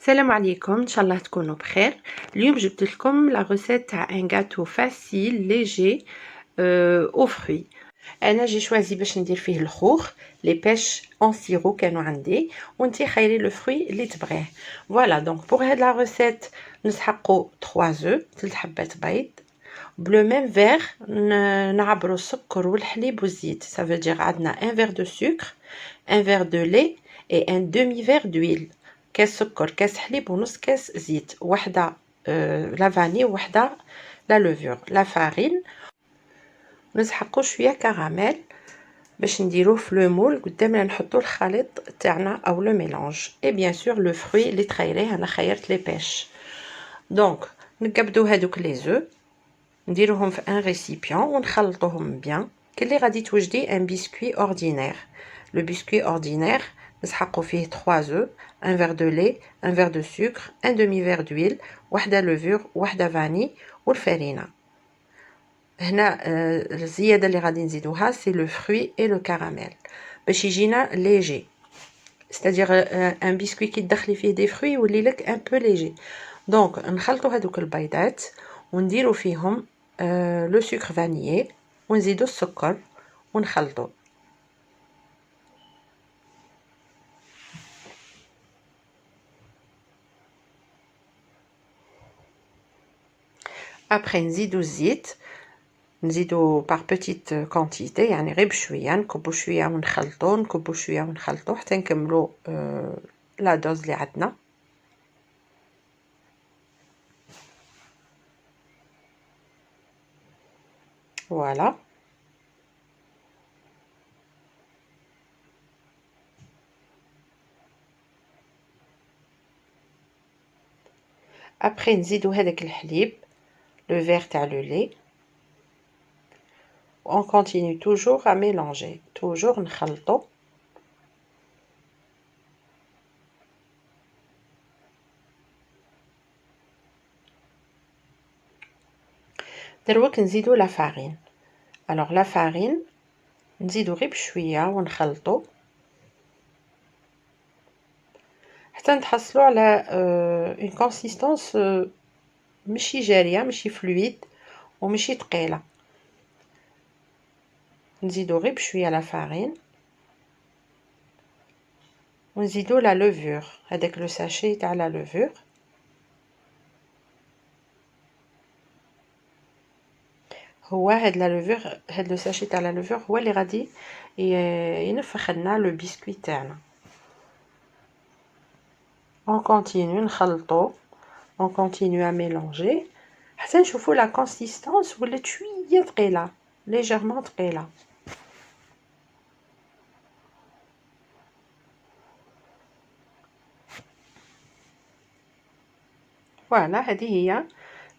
السلام عليكم، ان شاء الله تكونوا بخير. اليوم جبت لكم لا ريسيت تاع ان غاتو فاسيل ليجي او فروي. انا جي شوازي باش ندير فيه الخوخ لي بيش اون سيرو كانوا عندي، وانتي خيري لو فروي اللي تبغيه. فوالا دونك بوغ هاد لا ريسيت نسحقوا 3 زو 3 حبات بيض بلو ميم فيغ، نعبروا السكر والحليب والزيت. ça veut dire عندنا un verre de sucre, un verre de lait et un demi verre d'huile. كاس سكر، كاس حليب ونص كاس زيت، وحده لا فاني وحده لا لوفور لا فارين. نسحقوا شويه كراميل باش نديروه في لو مول قدامنا، نحطوا الخليط تاعنا او لو ميلانج اي بيان سور لو فروي اللي تخيريه. انا خيرت لي بيش. دونك نقبضوا هذوك لي زو، نديروهم في ان ريسيبيون ونخلطوهم بيان. كلي غادي توجدي ان بسكوي اوردينير. لو بسكوي اوردينير نسحقوا فيه 3 زو، un verre de lait, un verre de sucre, un demi verre d'huile، وحده لوفور وحده فاني والفارينه. هنا الزياده اللي غادي نزيدوها سي لو فروي اي لو كراميل باش يجينا ليجي. c'est-à-dire ان بسكوي كي تدخلي فيه دي فروي يولي لك ان بو ليجي. دونك نخلطوا هذوك البيضات ونديروا فيهم لو سكر فانيي ونزيدوا السكر ونخلطوا. ابري نزيدوا الزيت، نزيدوا بار بيتيت كونتيتي، يعني غير بشويه، نكبوا شويه ونخلطوا، نكبوا شويه ونخلطوا حتى نكملوا لا دوز اللي عندنا. فوالا ابري نزيدوا هذاك الحليب لو فيغ تاع لو لي. on continue toujours à mélanger، toujours نخلطوا. دروك نزيدوا لا فارين. alors لا فارين نزيدوا غير بشويه ونخلطوا حتى نتحصلوا على اون كونسيستانس ماشي جاريه، ماشي فلويد وماشي ثقيله. نزيدوا غير بشويه لا فارين ونزيدوا لا لوفور، هذاك لو ساشي تاع لا لوفور. هو هاد لا لوفور، هاد لو ساشي تاع لا لوفور هو اللي غادي ينفخ لنا لو بسكوي تاعنا. on continue نخلطوا، on continue à mélanger حتى نشوفوا لا كونسيستانس ولات شويه ثقيله، ليجيرمون ثقيله. فوالا هذه هي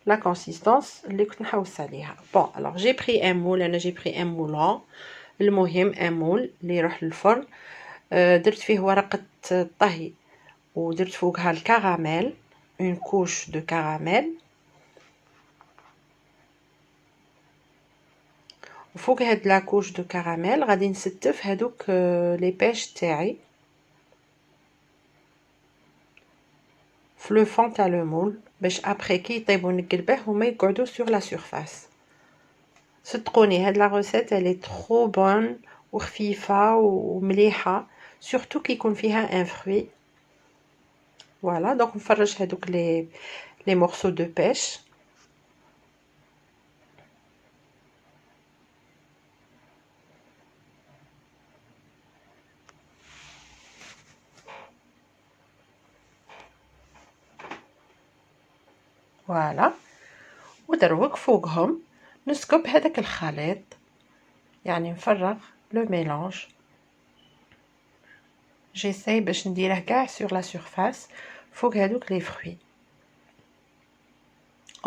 لا كونسيستانس اللي كنت نحوس عليها. بون الوغ جي بري ان مول، انا جي بري ان مولون، المهم ان مول اللي يروح للفرن. درت فيه ورقه الطهي ودرت فوقها الكراميل، اون كوش دو كراميل، وفوق هاد لا كوش دو كراميل غادي نستف هادوك لي بيش تاعي في لو فون تاع لو مول باش ابري كي يطيبوا نقلبه وما يقعدوا سور لا سورفاس. صدقوني هاد لا روسيت الي ترو بون وخفيفه ومليحه، سورتو كي يكون فيها ان فروي. فوالا دونك نفرج هادوك لي مورسو دو بيش. فوالا ودروك فوقهم نسكب هذاك الخليط، يعني نفرغ لو ميلانج. جيساي باش نديره كاع سور لا سورفاس فوق هذوك لي فروي.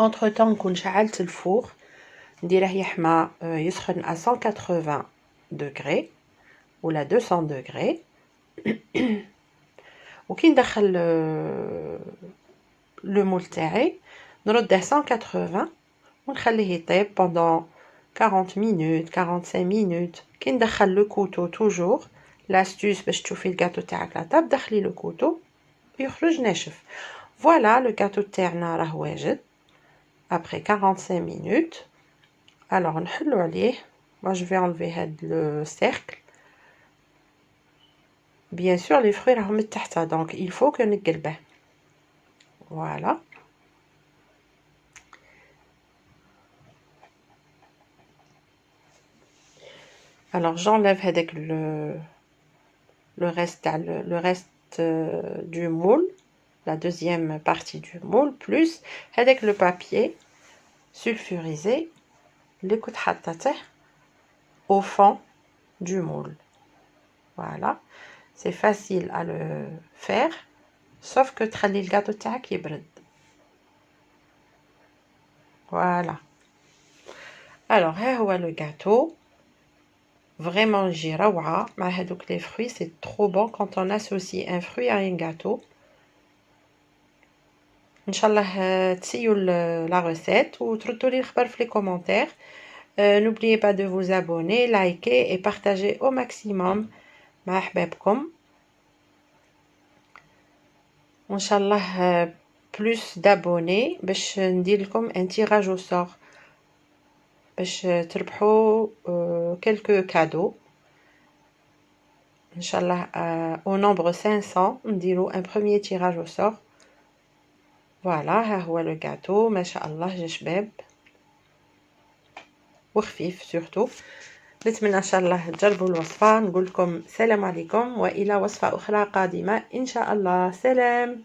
entre temps نكون شعلت الفور، نديره يحمى يسخن à 180 دوغري ولا 200 دوغري. وكي ندخل لو مول تاعي نرده 180 ونخليه يطيب pendant 40 minutes 45 minutes. كي ندخل لو كوتو توجور لاستوس باش تشوفي الكاطو تاعك لا طاب، دخلي لو كوتو يخرج ناشف. Voilà, le gâteau تاعنا راه واجد après 45 minutes. Alors نحلو عليه. Moi je vais enlever هاد le cercle. Bien sûr les fruits راهم من تحت donc il faut que نقلبه. Voilà. Alors j'enlève avec le reste du moule, la deuxième partie du moule, plus avec le papier sulfurisé اللي كنت حطيته au fond du moule. Voilà, c'est facile à le faire, sauf que تخلي الجاتو تاعك يبرد. Voilà. Alors ها هو le gâteau. Vraiment يجي روعة مع هذوك les fruits, c'est trop bon quand on associe un fruit à un gâteau. Inch'Allah تسيو la recette ou تردوا لي الخبر في les commentaires. N'oubliez pas de vous abonner, liker et partager au maximum مع أحبابكم. Inch'Allah plus d'abonnés باش ندير لكم un tirage au sort باش تربحوا quelques cadeaux. Inch'Allah au nombre 500 نديروا un premier tirage au sort. Voilà, ها هو le gâteau ما شاء الله جا شباب وخفيف surtout. نتمنى ان شاء الله تجربوا الوصفه. نقول لكم سلام عليكم والى وصفه اخرى قادمه ان شاء الله. سلام.